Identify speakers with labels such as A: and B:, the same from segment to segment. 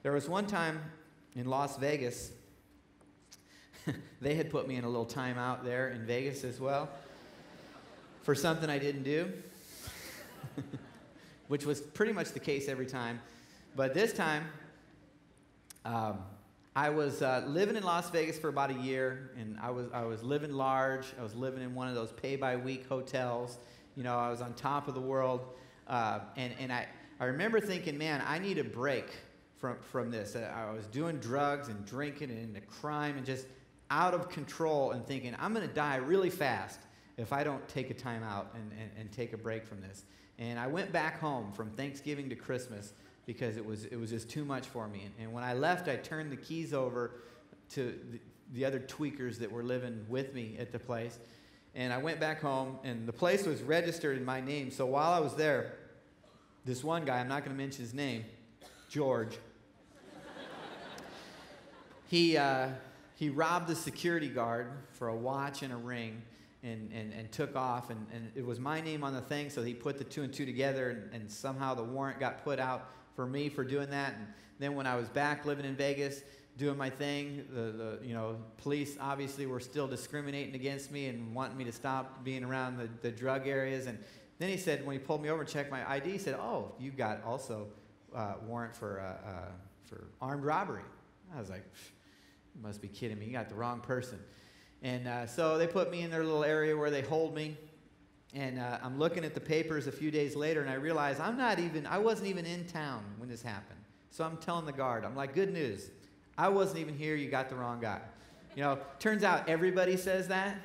A: There was one time in Las Vegas, they had put me in a little timeout there in Vegas as well for something I didn't do, which was pretty much the case every time. But this time, I was living in Las Vegas for about a year, and I was living large. I was living in one of those pay-by-week hotels. You know, I was on top of the world, and I remember thinking, man, I need a break from this. I was doing drugs and drinking and into crime and just out of control, and thinking, I'm going to die really fast if I don't take a time out and take a break from this. And I went back home from Thanksgiving to Christmas because it was just too much for me. And when I left, I turned the keys over to the other tweakers that were living with me at the place. And I went back home, and the place was registered in my name. So while I was there, this one guy, I'm not going to mention his name, George, he robbed the security guard for a watch and a ring and took off. And it was my name on the thing, so he put the two and two together, and somehow the warrant got put out for me for doing that. And then when I was back living in Vegas, doing my thing, the police obviously were still discriminating against me and wanting me to stop being around the drug areas. And then he said, when he pulled me over and checked my ID, he said, "Oh, you got also warrant for armed robbery." I was like, "You must be kidding me. You got the wrong person." And so they put me in their little area where they hold me. And I'm looking at the papers a few days later, and I realize I wasn't even in town when this happened. So I'm telling the guard, I'm like, "Good news. I wasn't even here. You got the wrong guy." You know, turns out everybody says that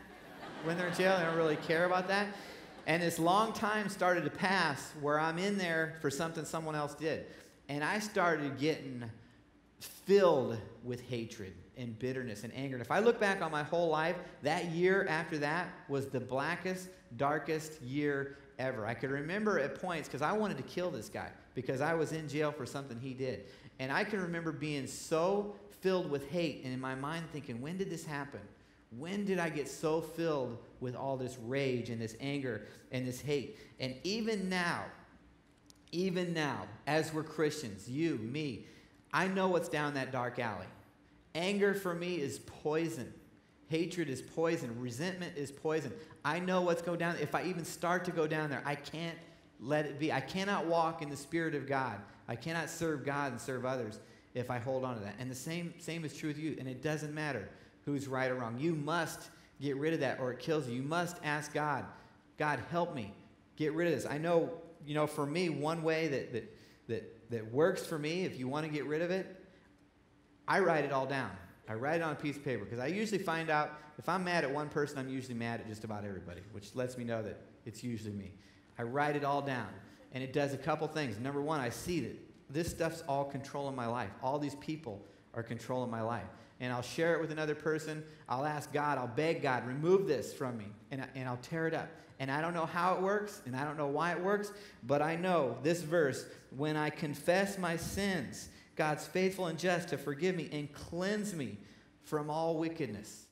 A: when they're in jail. They don't really care about that. And this long time started to pass where I'm in there for something someone else did. And I started getting filled with hatred and bitterness and anger. And if I look back on my whole life, that year after that was the blackest, darkest year ever. I could remember at points, because I wanted to kill this guy because I was in jail for something he did. And I can remember being so filled with hate, and in my mind thinking, when did this happen? When did I get so filled with all this rage and this anger and this hate? And even now, as we're Christians, you, me, I know what's down that dark alley. Anger for me is poison. Hatred is poison. Resentment is poison. I know what's going down. If I even start to go down there, I can't let it be. I cannot walk in the Spirit of God. I cannot serve God and serve others if I hold on to that. And the same is true with you. And it doesn't matter who's right or wrong. You must get rid of that, or it kills you. You must ask God, "God, help me get rid of this." I know, for me, one way that works for me, if you want to get rid of it, I write it all down. I write it on a piece of paper, because I usually find out if I'm mad at one person, I'm usually mad at just about everybody, which lets me know that it's usually me. I write it all down, and it does a couple things. Number one, I see that this stuff's all controlling my life. All these people are controlling my life. And I'll share it with another person. I'll ask God, I'll beg God, remove this from me, and I'll tear it up. And I don't know how it works, and I don't know why it works, but I know this verse, when I confess my sins, God's faithful and just to forgive me and cleanse me from all wickedness.